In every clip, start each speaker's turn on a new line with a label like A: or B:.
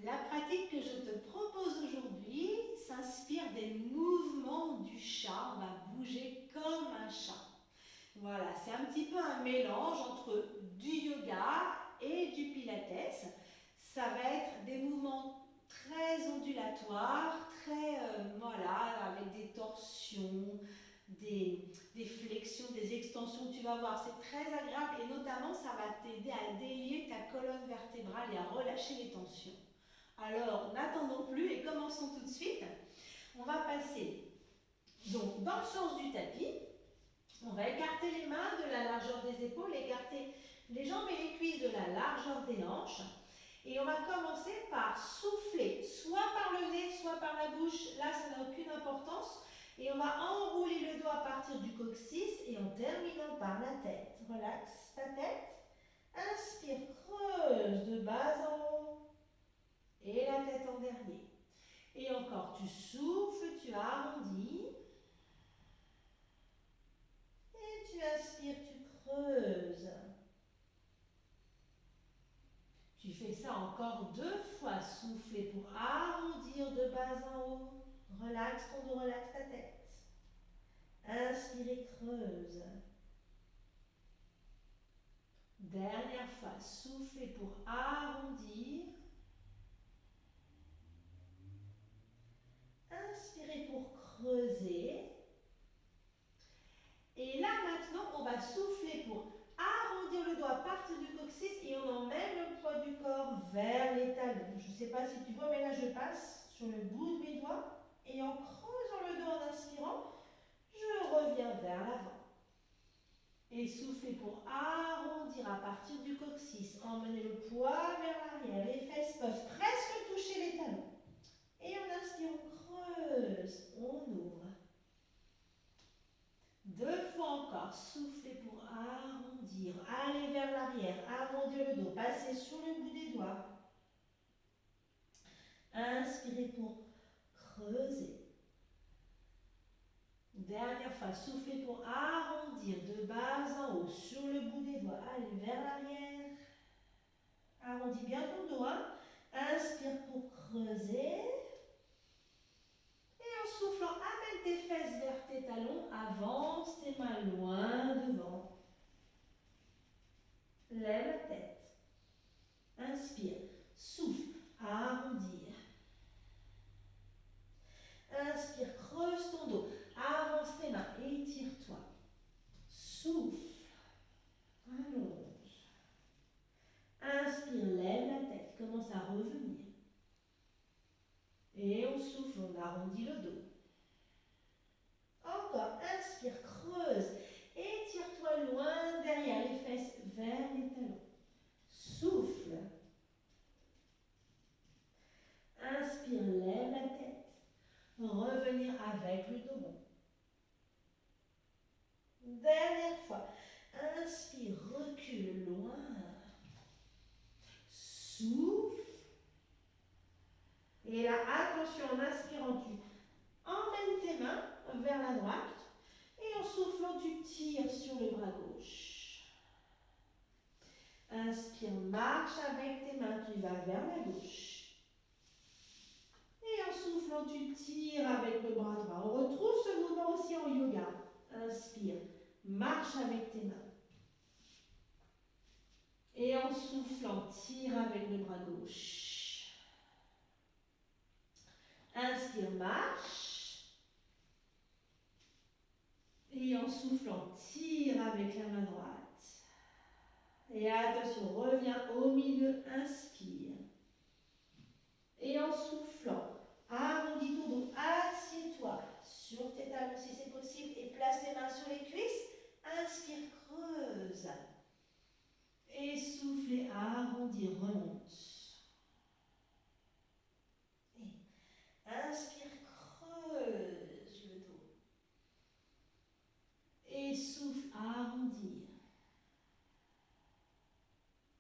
A: La pratique que je te propose aujourd'hui s'inspire des mouvements du chat. On va bouger comme un chat. Voilà, c'est un petit peu un mélange entre du yoga et du pilates. Ça va être des mouvements très ondulatoires, très, voilà, avec des torsions, des flexions, des extensions. Tu vas voir, c'est très agréable et notamment, ça va t'aider à délier ta colonne vertébrale et à relâcher les tensions. Alors, n'attendons plus et commençons tout de suite. On va passer donc dans le sens du tapis. On va écarter les mains de la largeur des épaules, écarter les jambes et les cuisses de la largeur des hanches. Et on va commencer par souffler, soit par le nez, soit par la bouche. Là, ça n'a aucune importance. Et on va enrouler le dos à partir du coccyx et en terminant par la tête. Relaxe ta tête. Inspire, creuse de bas en haut. Et la tête en dernier. Et encore, tu souffles, tu arrondis. Et tu inspires, tu creuses. Tu fais ça encore 2 fois. Souffler pour arrondir de bas en haut. Relaxe ton dos, relaxe ta tête. Inspire, creuse. Dernière fois, souffler pour arrondir. Inspirez pour creuser. Et là maintenant, on va souffler pour arrondir le dos à partir du coccyx et on emmène le poids du corps vers les talons. Je ne sais pas si tu vois, mais là je passe sur le bout de mes doigts et en creusant le dos en inspirant, je reviens vers l'avant. Et soufflez pour arrondir à partir du coccyx. Emmenez le poids vers l'arrière. Les fesses peuvent presque toucher les talons. Et on inspire, on creuse, on ouvre. 2 fois encore, soufflez pour arrondir, allez vers l'arrière, arrondir le dos, passez sur le bout des doigts. Inspirez pour creuser. Dernière fois, soufflez pour arrondir de bas en haut, sur le bout des doigts, allez vers l'arrière. Arrondis bien ton dos, hein. Inspire pour creuser. Et en soufflant, amène tes fesses vers tes talons, avance tes mains loin devant. Lève la tête. Inspire, souffle, arrondir. Inspire, creuse ton dos, avance tes mains, étire-toi. Souffle, allonge. Inspire, lève la tête, commence à revenir. Et on souffle, on arrondit le dos. Encore, inspire, creuse, étire-toi loin derrière les fesses, vers les talons. Souffle. Inspire, lève la tête. Revenir avec le dos bon. Dernière fois. Inspire, recule loin. Souffle. Et là, attention, en inspirant, tu emmènes tes mains vers la droite. Et en soufflant, tu tires sur le bras gauche. Inspire, marche avec tes mains, tu vas vers la gauche. Et en soufflant, tu tires avec le bras droit. On retrouve ce mouvement aussi en yoga. Inspire, marche avec tes mains. Et en soufflant, tire avec le bras gauche. Inspire, marche. Et en soufflant, tire avec la main droite. Et attention, reviens au milieu, inspire. Et en soufflant, arrondis ton dos, assieds-toi sur tes talons si c'est possible et place les mains sur les cuisses. Inspire, creuse. Et souffle, arrondis, remonte. Et inspire, creuse le dos. Et souffle, arrondir.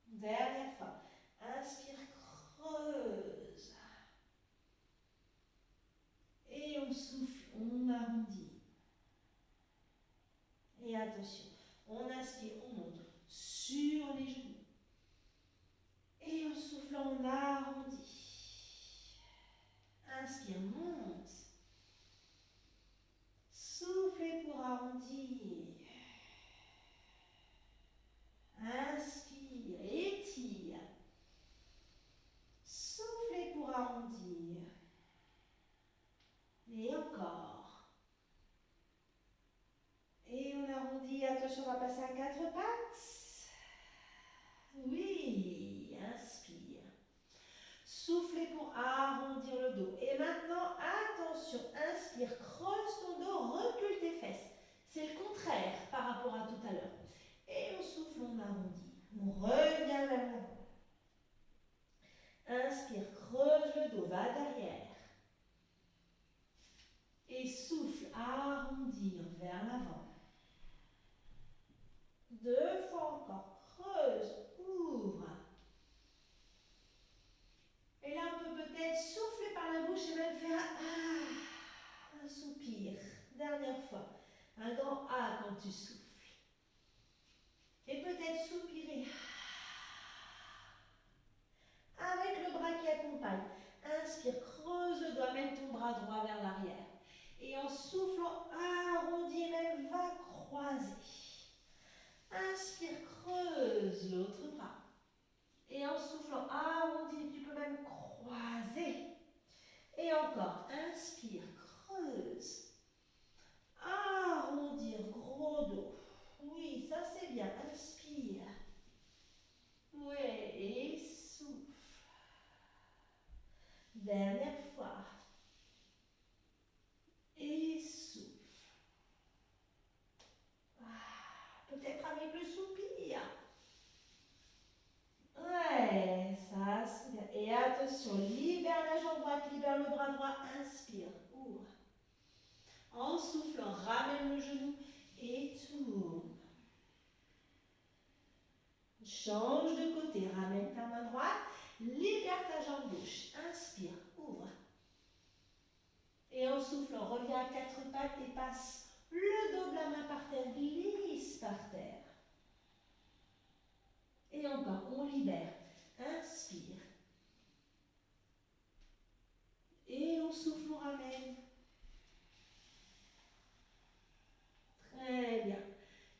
A: Dernière fois. Inspire, creuse. Et on souffle, on arrondit. Et attention, on inspire, on monte sur les genoux. Et en soufflant, on arrondit. Inspire, monte. Soufflez pour arrondir. Inspire, étire. Soufflez pour arrondir. Et encore. Et on arrondit. Attention, on va passer à 4 pattes. Oui, inspire. Soufflez pour arrondir le dos. Et maintenant, attention, inspire, creuse ton dos, recule tes fesses. C'est le contraire par rapport à tout à l'heure. Et on souffle, on arrondit. On revient vers l'avant. Inspire, creuse le dos, va derrière. Et souffle, arrondir vers l'avant. 2 fois encore, creuse, ouvre. Et là, on peut peut-être souffler par la bouche et même faire un soupir. Dernière fois, un grand A quand tu souffles. Et peut-être soupirer avec le bras qui accompagne. Inspire, creuse le dos, amène ton bras droit vers l'arrière. Et en soufflant, arrondis, même va croiser. Inspire, creuse l'autre bras. Et en soufflant, arrondis, tu peux même croiser. Et encore, inspire, creuse. Arrondir, gros dos. Oui, ça c'est bien. Inspire. Ouais, et souffle. Dernière fois. Et souffle. Peut-être avec le soupir. Ouais, ça c'est bien. Et attention, libère la jambe droite, libère le bras droit. Inspire, ouvre. En soufflant, ramène le genou et tourne. Change de côté, ramène ta main droite, libère ta jambe gauche. Inspire, ouvre. Et en soufflant, reviens à 4 pattes et passe le dos de la main par terre, glisse par terre. Et encore, on libère. Inspire. Et on souffle, on ramène. Très bien.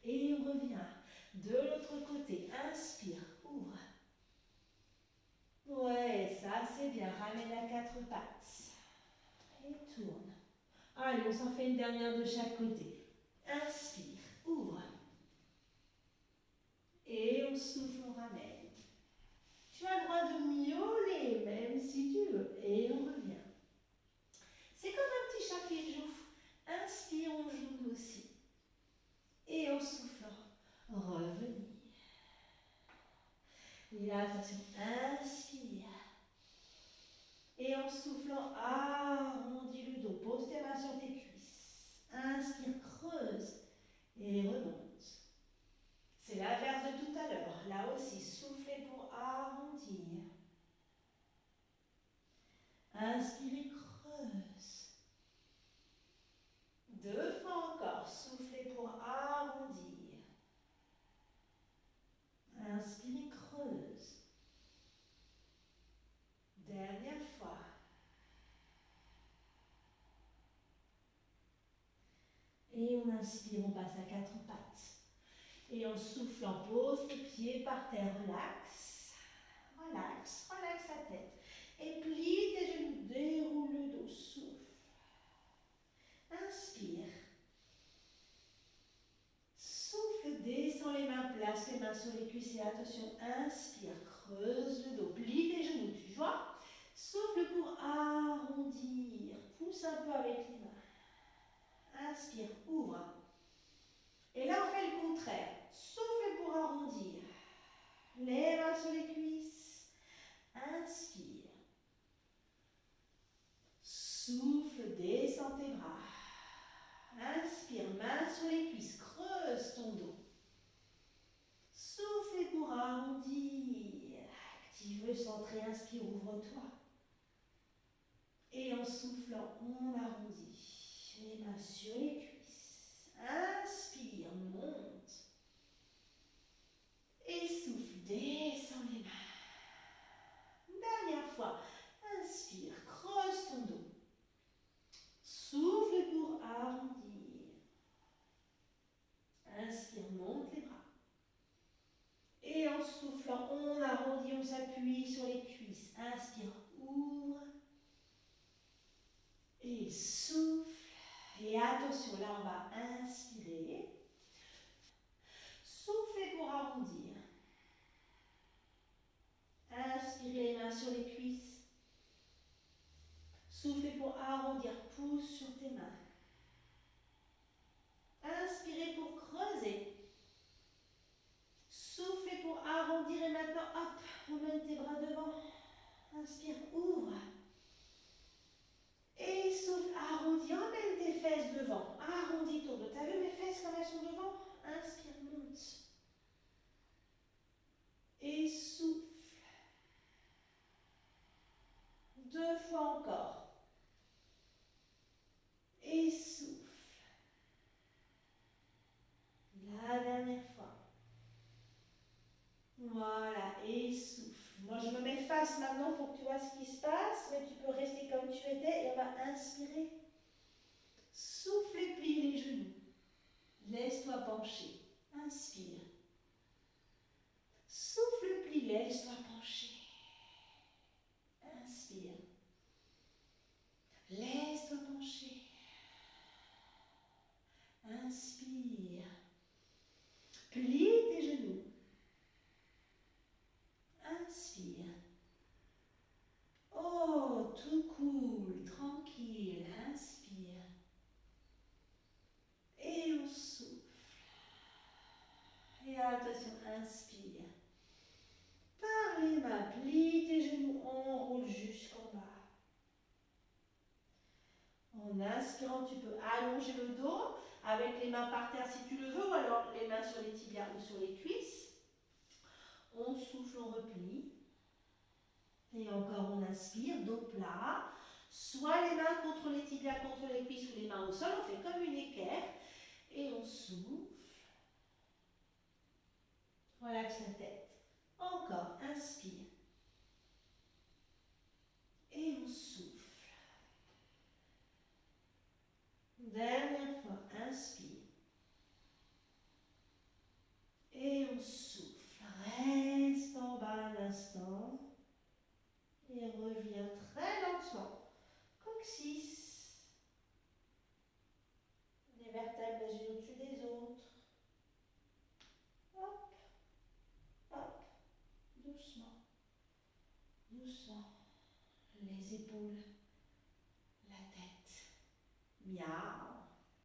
A: Et on revient de l'autre côté. Inspire, ouvre. Ouais, ça c'est bien. Ramène à 4 pattes. Et tourne. Allez, on s'en fait une dernière de chaque côté. Inspire, ouvre. Et on souffle, on ramène. Tu as le droit de miauler, même si tu veux. Et on revient. C'est comme un petit chat qui joue. Inspire, on joue aussi. Et en soufflant, revenir. Et là, attention, inspire. Et en soufflant, arrondis le dos. Pose tes mains sur tes cuisses. Inspire, creuse. Et remonte. C'est l'inverse de tout à l'heure. Là aussi, soufflez pour arrondir. Inspirez, creuse. 2 fois encore, soufflez pour arrondir. Inspirez, creuse. Dernière fois. Et on inspire, on passe à 4 pattes. Et en soufflant, pose tes pieds par terre, relax. Relax, relax la tête. Et plie tes genoux, déroule le dos, souffle. Inspire. Souffle, descends les mains, place les mains sur les cuisses et attention, inspire, creuse le dos, plie tes genoux, tu vois. Souffle pour arrondir, pousse un peu avec les mains. Inspire, ouvre. Et là, on fait le contraire. Souffle pour arrondir. Les mains sur les cuisses. Inspire. Souffle, descends tes bras. Inspire, main sur les cuisses, creuse ton dos. Souffle pour arrondir. Active le centre et inspire, ouvre-toi. Et en soufflant, on arrondit. Les mains sur les cuisses. Inspire, monte. Et souffle, descends les mains. Dernière fois. Inspire, creuse ton dos. s'appuie sur les cuisses. Inspire, ouvre. Et souffle. Et attention, là on va inspirer. Soufflez pour arrondir. Inspirez les mains sur les cuisses. Soufflez pour arrondir. Pousse sur tes mains. Inspirez pour creuser. Soufflez pour arrondir et maintenant, hop, emmène tes bras devant. Inspire, ouvre. Et souffle, arrondis, emmène tes fesses devant. Arrondis ton dos. T'as vu mes fesses comme elles sont devant? Inspire, monte. Et souffle. 2 fois encore. Et souffle. La dernière fois. Voilà, et souffle. Moi, je me mets face maintenant pour que tu vois ce qui se passe, mais tu peux rester comme tu étais et on va inspirer. Souffle et plie les genoux. Laisse-toi pencher. Inspire. Souffle, plie, laisse-toi pencher. Inspire. Laisse-toi pencher. Inspire. Plie tes genoux. Inspire. Oh, tout cool, tranquille. Inspire. Et on souffle. Et attention, inspire. Par les mains, plie tes genoux, enroule jusqu'en bas. En inspirant, tu peux allonger le dos avec les mains par terre si tu le veux, ou alors les mains sur les tibias ou sur les cuisses. On souffle, on replie. Et encore, on inspire, dos plat. Soit les mains contre les tibias, contre les cuisses ou les mains au sol. On fait comme une équerre. Et on souffle. Relaxe la tête. Encore, inspire. Et on souffle. Dernière fois, inspire. Et on souffle. Reste en bas un instant. Et reviens très lentement. Coccyx. Les vertèbres les unes au-dessus des autres. Hop, hop. Doucement. Doucement. Les épaules. La tête. Miaou.